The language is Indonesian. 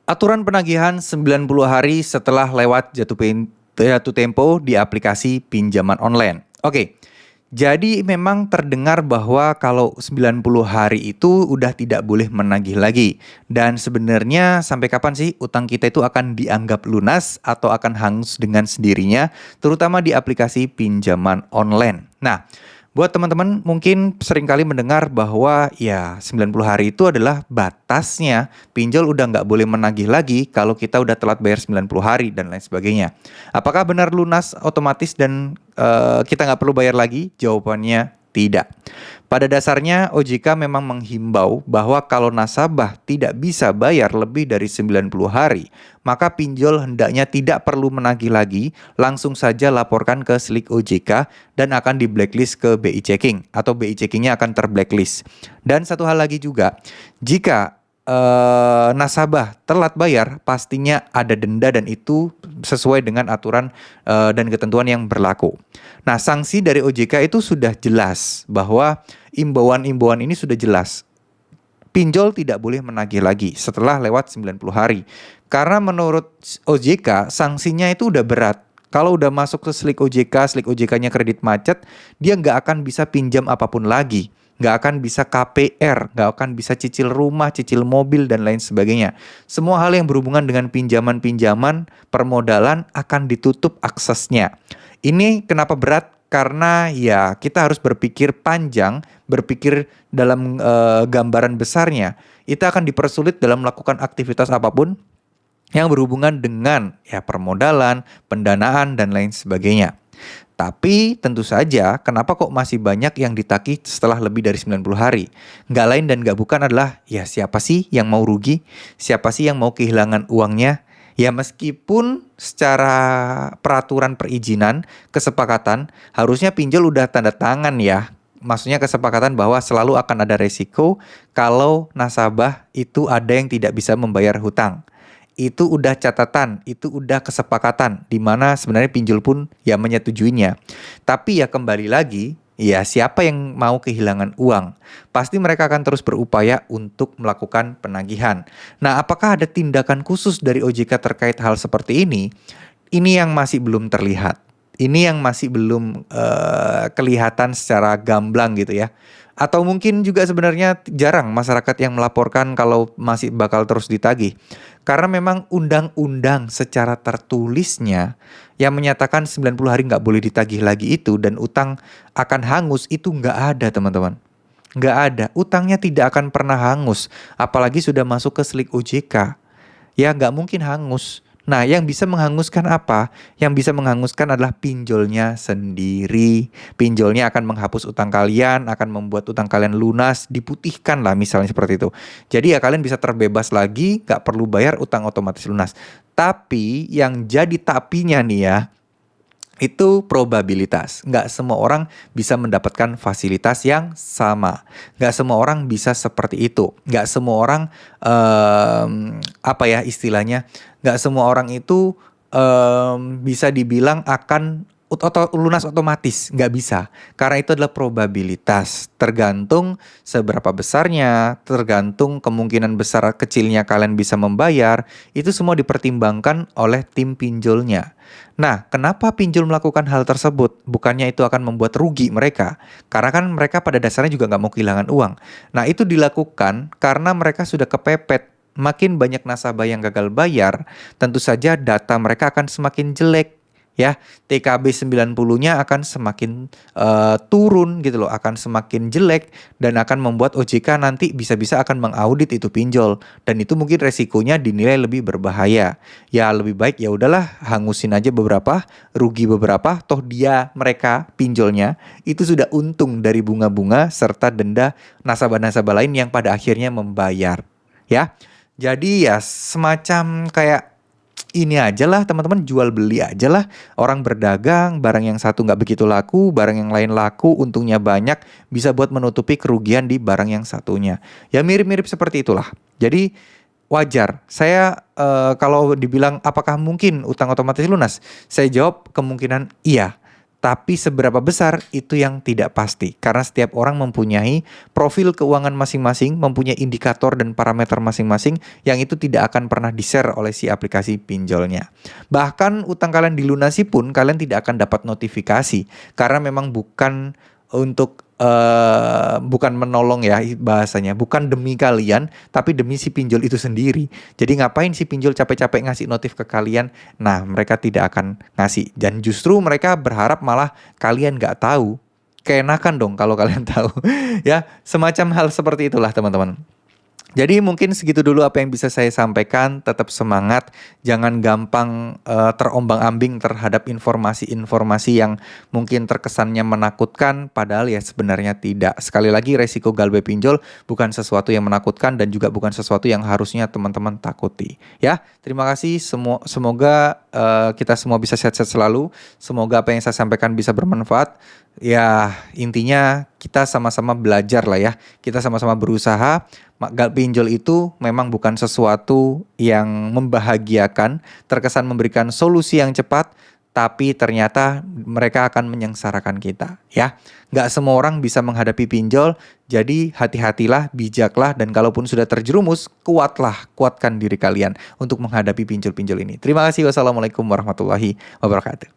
Aturan penagihan 90 hari setelah lewat jatuh tempo di aplikasi pinjaman online. Oke, jadi memang terdengar bahwa kalau 90 hari itu udah tidak boleh menagih lagi. Dan sebenarnya sampai kapan sih utang kita itu akan dianggap lunas atau akan hangus dengan sendirinya, terutama di aplikasi pinjaman online. Nah, buat teman-teman mungkin seringkali mendengar bahwa ya 90 hari itu adalah batasnya. Pinjol udah nggak boleh menagih lagi kalau kita udah telat bayar 90 hari dan lain sebagainya. Apakah benar lunas otomatis dan kita nggak perlu bayar lagi? Jawabannya tidak. Pada dasarnya OJK memang menghimbau bahwa kalau nasabah tidak bisa bayar lebih dari 90 hari, maka pinjol hendaknya tidak perlu menagih lagi, langsung saja laporkan ke Slik OJK dan akan di blacklist ke BI Checking atau BI Checkingnya akan terblacklist. Dan satu hal lagi juga, jika nasabah telat bayar, pastinya ada denda dan itu sesuai dengan aturan dan ketentuan yang berlaku. Nah, sanksi dari OJK itu sudah jelas bahwa imbauan-imbauan ini sudah jelas. Pinjol tidak boleh menagih lagi setelah lewat 90 hari. Karena menurut OJK, sanksinya itu udah berat. Kalau udah masuk ke Slik OJK-nya kredit macet, dia nggak akan bisa pinjam apapun lagi. Nggak akan bisa KPR, nggak akan bisa cicil rumah, cicil mobil, dan lain sebagainya. Semua hal yang berhubungan dengan pinjaman-pinjaman, permodalan akan ditutup aksesnya. Ini kenapa berat? Karena ya kita harus berpikir panjang, berpikir dalam gambaran besarnya. Itu akan dipersulit dalam melakukan aktivitas apapun yang berhubungan dengan ya permodalan, pendanaan, dan lain sebagainya. Tapi tentu saja kenapa kok masih banyak yang ditagih setelah lebih dari 90 hari? Nggak lain dan nggak bukan adalah ya siapa sih yang mau rugi? Siapa sih yang mau kehilangan uangnya? Ya meskipun secara peraturan perizinan, kesepakatan, harusnya pinjol udah tanda tangan ya. Maksudnya kesepakatan bahwa selalu akan ada resiko kalau nasabah itu ada yang tidak bisa membayar hutang. Itu udah catatan, itu udah kesepakatan, di mana sebenarnya pinjol pun ya menyetujuinya. Tapi ya kembali lagi, ya siapa yang mau kehilangan uang? Pasti mereka akan terus berupaya untuk melakukan penagihan. Nah, apakah ada tindakan khusus dari OJK terkait hal seperti ini? Ini yang masih belum terlihat. Ini yang masih belum kelihatan secara gamblang gitu ya. Atau mungkin juga sebenarnya jarang masyarakat yang melaporkan kalau masih bakal terus ditagih. Karena memang undang-undang secara tertulisnya yang menyatakan 90 hari nggak boleh ditagih lagi itu dan utang akan hangus itu nggak ada teman-teman. Nggak ada. Utangnya tidak akan pernah hangus. Apalagi sudah masuk ke Slik OJK. Ya nggak mungkin hangus. Nah, yang bisa menghanguskan apa? Yang bisa menghanguskan adalah pinjolnya sendiri. Pinjolnya akan menghapus utang kalian, akan membuat utang kalian lunas, diputihkan lah misalnya seperti itu. Jadi ya kalian bisa terbebas lagi, gak perlu bayar, utang otomatis lunas. Tapi yang jadi tapinya nih ya, itu probabilitas. Nggak semua orang bisa mendapatkan fasilitas yang sama. Nggak semua orang bisa seperti itu. Nggak semua orang, apa ya istilahnya, nggak semua orang itu bisa dibilang akan lunas otomatis. Nggak bisa. Karena itu adalah probabilitas. Tergantung seberapa besarnya, tergantung kemungkinan besar kecilnya kalian bisa membayar. Itu semua dipertimbangkan oleh tim pinjolnya. Nah, kenapa pinjol melakukan hal tersebut? Bukannya itu akan membuat rugi mereka. Karena kan mereka pada dasarnya juga nggak mau kehilangan uang. Nah, itu dilakukan karena mereka sudah kepepet. Makin banyak nasabah yang gagal bayar, tentu saja data mereka akan semakin jelek. Ya, TKB 90-nya akan semakin turun gitu loh, akan semakin jelek dan akan membuat OJK nanti bisa-bisa akan mengaudit itu pinjol dan itu mungkin resikonya dinilai lebih berbahaya. Ya lebih baik ya udahlah hangusin aja beberapa, rugi beberapa, toh mereka pinjolnya itu sudah untung dari bunga-bunga serta denda nasabah-nasabah lain yang pada akhirnya membayar. Ya. Jadi ya semacam kayak ini aja lah teman-teman, jual beli aja lah. Orang berdagang, barang yang satu nggak begitu laku, barang yang lain laku, untungnya banyak, bisa buat menutupi kerugian di barang yang satunya. Ya mirip-mirip seperti itulah. Jadi wajar. Saya kalau dibilang apakah mungkin utang otomatis lunas? Saya jawab kemungkinan iya. Tapi seberapa besar itu yang tidak pasti. Karena setiap orang mempunyai profil keuangan masing-masing, mempunyai indikator dan parameter masing-masing yang itu tidak akan pernah di-share oleh si aplikasi pinjolnya. Bahkan utang kalian dilunasi pun kalian tidak akan dapat notifikasi karena memang bukan untuk bukan menolong ya bahasanya, bukan demi kalian tapi demi si pinjol itu sendiri. Jadi ngapain si pinjol capek-capek ngasih notif ke kalian? Nah, mereka tidak akan ngasih, dan justru mereka berharap malah kalian nggak tahu. Keenakan dong kalau kalian tahu. Ya, semacam hal seperti itulah teman-teman. Jadi mungkin segitu dulu apa yang bisa saya sampaikan. Tetap semangat, jangan gampang terombang-ambing terhadap informasi-informasi yang mungkin terkesannya menakutkan, padahal ya sebenarnya tidak. Sekali lagi, resiko galbay pinjol bukan sesuatu yang menakutkan dan juga bukan sesuatu yang harusnya teman-teman takuti. Ya, terima kasih. Semoga kita semua bisa sehat-sehat selalu. Semoga apa yang saya sampaikan bisa bermanfaat. Ya, intinya kita sama-sama belajar lah ya. Kita sama-sama berusaha. Pinjol itu memang bukan sesuatu yang membahagiakan, terkesan memberikan solusi yang cepat, tapi ternyata mereka akan menyengsarakan kita, ya. Nggak semua orang bisa menghadapi pinjol, jadi hati-hatilah, bijaklah, dan kalaupun sudah terjerumus, kuatkan diri kalian untuk menghadapi pinjol-pinjol ini. Terima kasih. Wassalamualaikum warahmatullahi wabarakatuh.